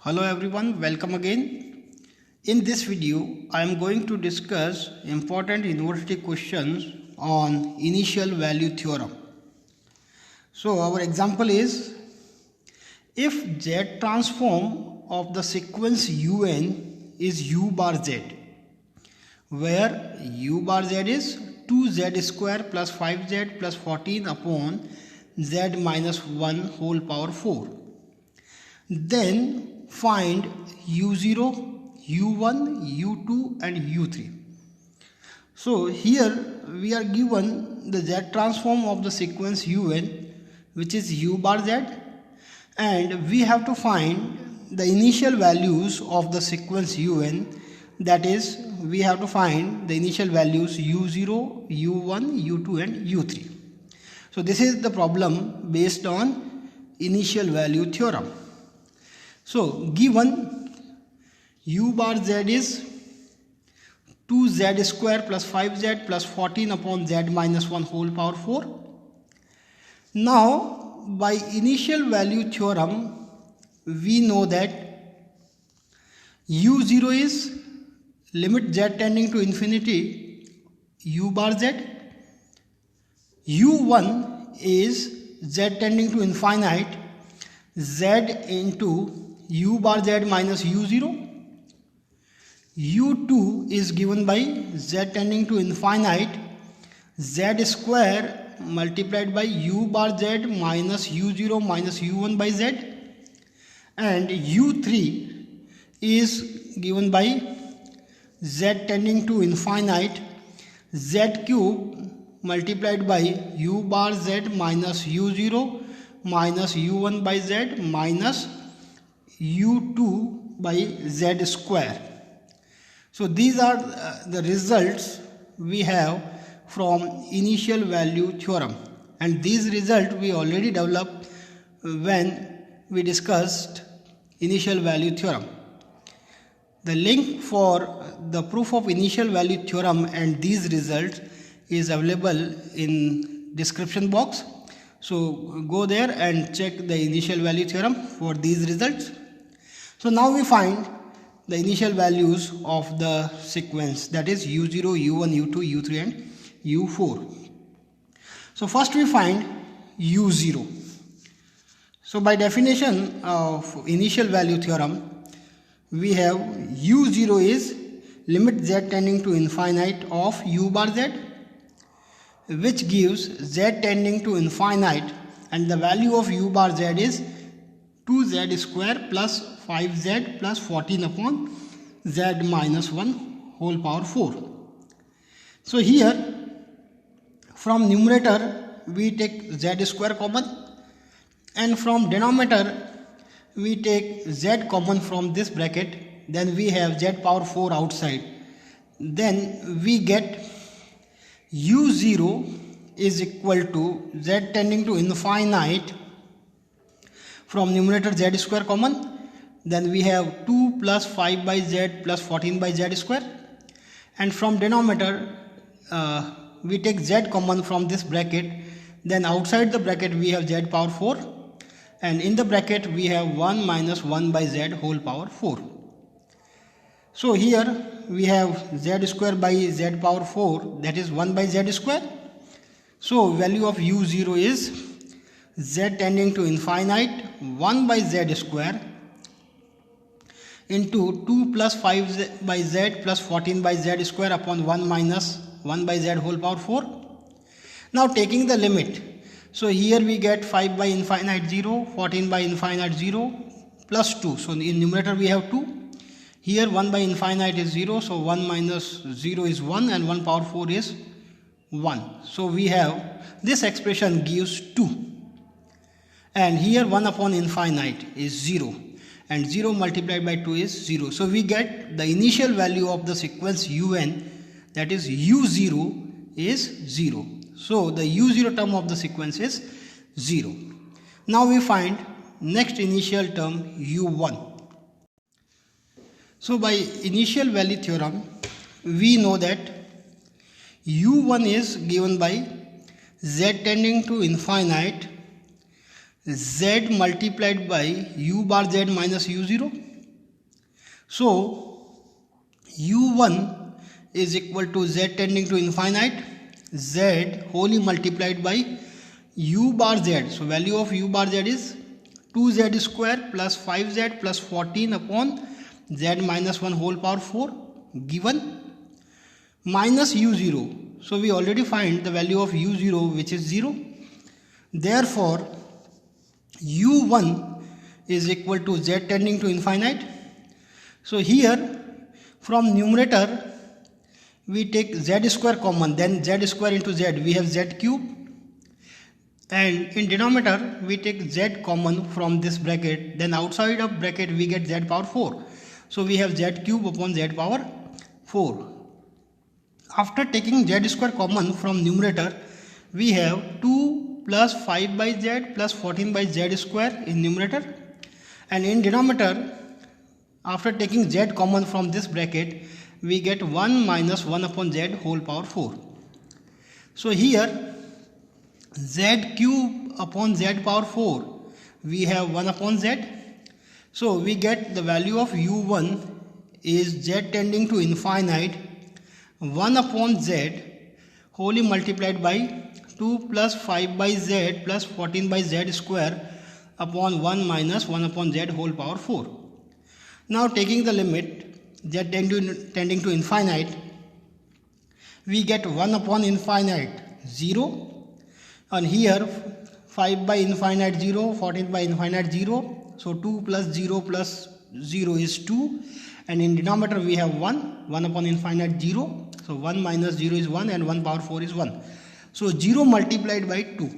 Hello everyone, welcome again. In this video, I am going to discuss important university questions on initial value theorem. So our example is, if Z transform of the sequence un is u bar z, where u bar z is 2z square plus 5z plus 14 upon z minus 1 whole power 4, then find u0, u1, u2 and u3. So here we are given the Z transform of the sequence un, which is u bar z, and we have to find the initial values of the sequence un, that is we have to find the initial values u0, u1, u2 and u3. So this is the problem based on initial value theorem. So given u bar z is 2z square plus 5z plus 14 upon z minus 1 whole power 4. Now by initial value theorem we know that u0 is limit z tending to infinity u bar z, u1 is z tending to infinite z into u bar z minus u0, u2 is given by z tending to infinite z square multiplied by u bar z minus u0 minus u1 by z, and u3 is given by z tending to infinite z cube multiplied by u bar z minus u0 minus u1 by z minus u2 by z square. So these are the results we have from initial value theorem, and these results we already developed when we discussed initial value theorem. The link for the proof of initial value theorem and these results is available in description box. So go there and check the initial value theorem for these results. So now we find the initial values of the sequence, that is u0, u1, u2, u3 and u4. So first we find u0. So by definition of initial value theorem, we have u0 is limit z tending to infinite of u bar z, which gives z tending to infinite, and the value of u bar z is 2z square plus 5z plus 14 upon z minus 1 whole power 4. So here from numerator we take z square common, and from denominator we take z common from this bracket, then we have z power 4 outside. Then we get u0 is equal to z tending to infinite, from numerator z square common, then we have 2 plus 5 by z plus 14 by z square, and from denominator we take z common from this bracket, then outside the bracket we have z power 4, and in the bracket we have 1 minus 1 by z whole power 4. So here we have z square by z power 4, that is 1 by z square. So value of u0 is z tending to infinite 1 by z square into 2 plus 5 by z plus 14 by z square upon 1 minus 1 by z whole power 4. Now taking the limit, so here we get 5 by infinite 0, 14 by infinite 0 plus 2. So in numerator we have 2. Here 1 by infinite is 0, so 1 minus 0 is 1 and 1 power 4 is 1. So we have this expression gives 2. And here 1 upon infinite is 0, and 0 multiplied by 2 is 0. So we get the initial value of the sequence un, that is u0 is 0. So the u0 term of the sequence is 0. Now we find next initial term u1. So by initial value theorem we know that u1 is given by z tending to infinite z multiplied by u bar z minus u0, So u1 is equal to z tending to infinite, z wholly multiplied by u bar z. So value of u bar z is 2z square plus 5z plus 14 upon z minus 1 whole power 4 given minus u0. So we already find the value of u0, which is 0. Therefore u1 is equal to z tending to infinite. So here from numerator we take z square common, then z square into z, we have z cube, and in denominator we take z common from this bracket, then outside of bracket we get z power 4. So we have z cube upon z power 4. After taking z square common from numerator, we have 2 plus 5 by z plus 14 by z square in numerator, and in denominator after taking z common from this bracket we get 1 minus 1 upon z whole power 4. So here z cube upon z power 4 we have 1 upon z. So we get the value of u1 is z tending to infinite 1 upon z wholly multiplied by 2 plus 5 by z plus 14 by z square upon 1 minus 1 upon z whole power 4. Now taking the limit z tending to infinite, we get 1 upon infinite 0, and here 5 by infinite 0, 14 by infinite 0, so 2 plus 0 plus 0 is 2, and in denominator we have 1 upon infinite 0, so 1 minus 0 is 1 and 1 power 4 is 1. So 0 multiplied by 2.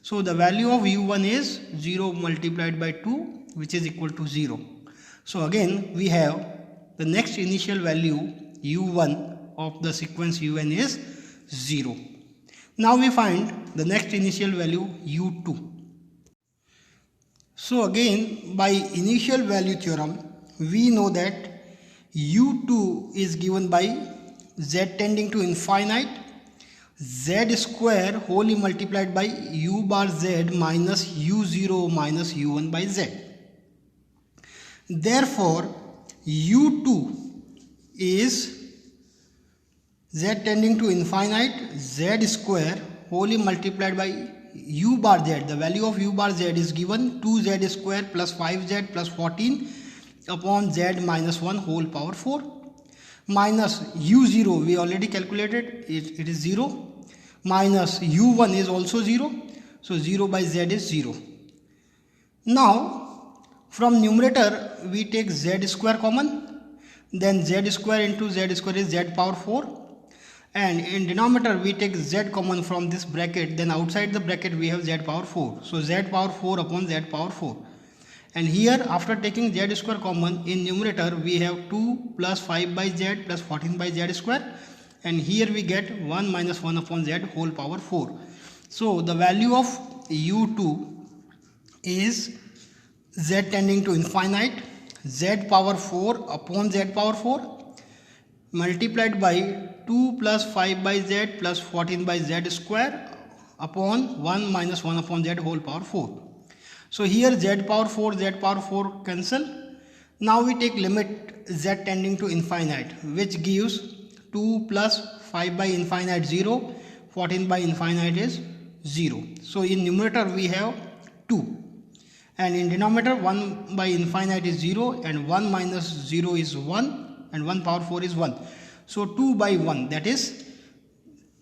So the value of u1 is 0 multiplied by 2, which is equal to 0. So again we have the next initial value u1 of the sequence un is 0. Now we find the next initial value u2. So again by initial value theorem we know that u2 is given by z tending to infinite z square wholly multiplied by u bar z minus u0 minus u1 by z. Therefore u2 is z tending to infinite z square wholly multiplied by u bar z. The value of u bar z is given 2z square plus 5z plus 14 upon z minus 1 whole power 4 minus u0 we already calculated, it is 0, minus u1 is also 0, so 0 by z is 0. Now from numerator we take z square common, then z square into z square is z power 4, and in denominator we take z common from this bracket, then outside the bracket we have z power 4, so z power 4 upon z power 4. And here after taking z square common in numerator we have 2 plus 5 by z plus 14 by z square, and here we get 1 minus 1 upon z whole power 4. So the value of u2 is z tending to infinite z power 4 upon z power 4 multiplied by 2 plus 5 by z plus 14 by z square upon 1 minus 1 upon z whole power 4. So here z power 4 cancel. Now we take limit z tending to infinite, which gives 2 plus 5 by infinite 0, 14 by infinite is 0. So in numerator we have 2, and in denominator 1 by infinite is 0 and 1 minus 0 is 1 and 1 power 4 is 1. So 2 by 1, that is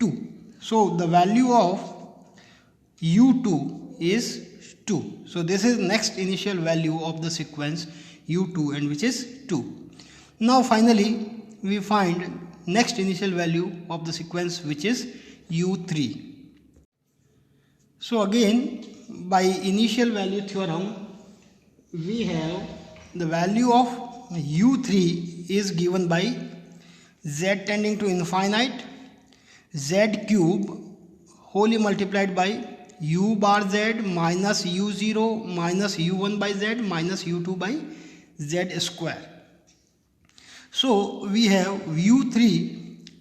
2. So the value of u2 is 2. So this is next initial value of the sequence u2, and which is 2. Now finally we find next initial value of the sequence, which is u3. So again by initial value theorem we have the value of u3 is given by z tending to infinite z cube wholly multiplied by u bar z minus u0 minus u1 by z minus u2 by z square. So we have u3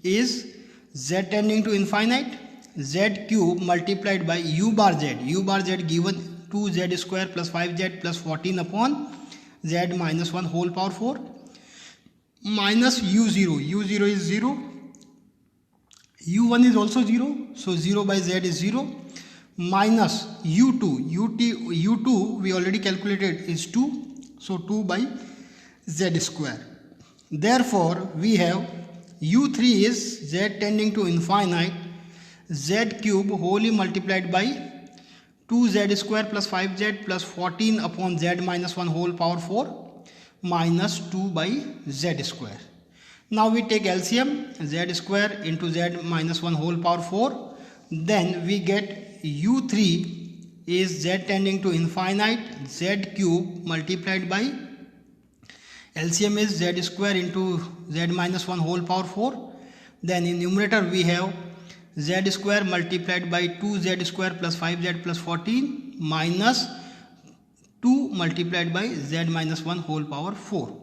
is z tending to infinite z cube multiplied by u bar z given 2z square plus 5z plus 14 upon z minus 1 whole power 4 minus u0. u0 is 0, u1 is also 0, so 0 by z is 0, minus u2. u2 we already calculated is 2, so 2 by z square. Therefore we have u3 is z tending to infinite, z cube wholly multiplied by 2z square plus 5z plus 14 upon z minus 1 whole power 4 minus 2 by z square. Now we take LCM, z square into z minus 1 whole power 4. Then we get u3 is z tending to infinite, z cube multiplied by LCM is z square into z minus 1 whole power 4. Then in numerator we have z square multiplied by 2z square plus 5z plus 14 minus 2 multiplied by z minus 1 whole power 4.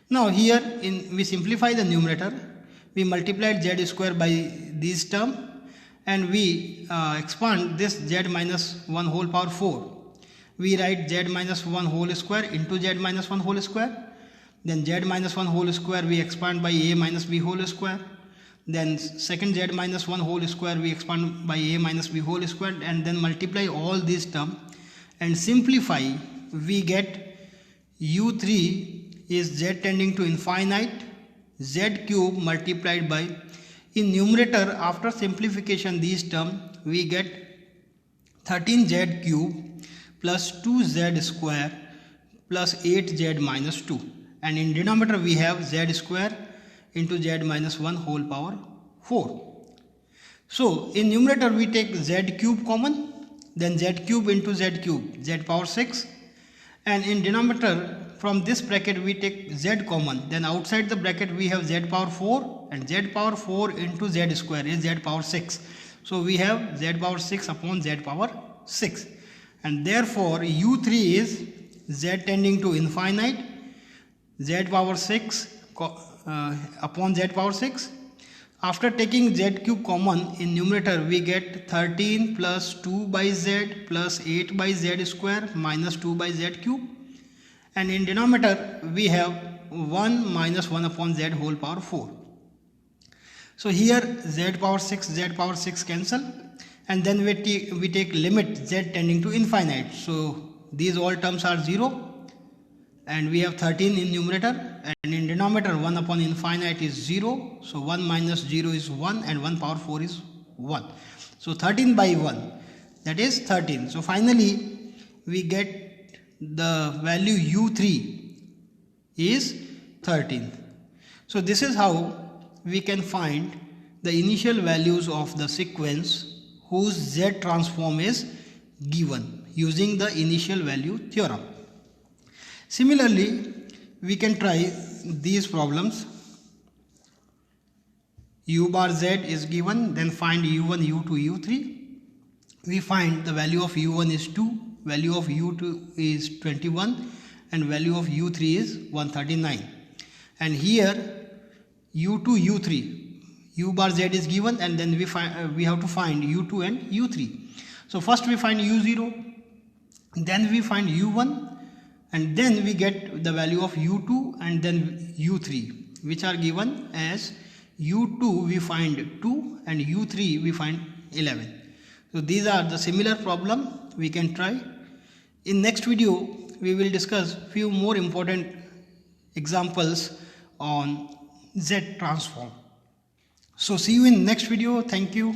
Now here we simplify the numerator. We multiplied z square by this term and we expand this z minus 1 whole power 4. We write z minus 1 whole square into z minus 1 whole square. Then z minus 1 whole square we expand by a minus b whole square. Then second z minus 1 whole square we expand by a minus b whole square, and then multiply all these terms and simplify. We get u3 is z tending to infinite, z cube multiplied by, in numerator after simplification these terms we get 13z cube plus 2z square plus 8z minus 2, and in denominator we have z square into z minus 1 whole power 4. So in numerator we take z cube common, then z cube into z cube, z power 6, and in denominator from this bracket we take z common, then outside the bracket we have z power 4, and z power 4 into z square is z power 6. So we have z power 6 upon z power 6, and therefore u3 is z tending to infinite, z power 6 upon z power 6. After taking z cube common in numerator we get 13 plus 2 by z plus 8 by z square minus 2 by z cube, and in denominator we have 1 minus 1 upon z whole power 4. So here z power 6 cancel, and then we take limit z tending to infinite. So these all terms are 0, and we have 13 in numerator, and in denominator 1 upon infinite is 0. So 1 minus 0 is 1, and 1 power 4 is 1. So 13 by 1, that is 13. So finally we get the value u3 is 13. So this is how we can find the initial values of the sequence whose z transform is given using the initial value theorem. Similarly, we can try these problems. U bar z is given, then find u1, u2, u3. We find the value of u1 is 2, value of u2 is 21, and value of u3 is 139. And here u2, u3, u bar z is given, and then we have to find u2 and u3. So first we find u0, then we find u1, and then we get the value of u2 and then u3, which are given as u2 we find 2 and u3 we find 11. So these are the similar problem we can try. In next video we will discuss few more important examples on Z transform. So see you in next video. Thank you.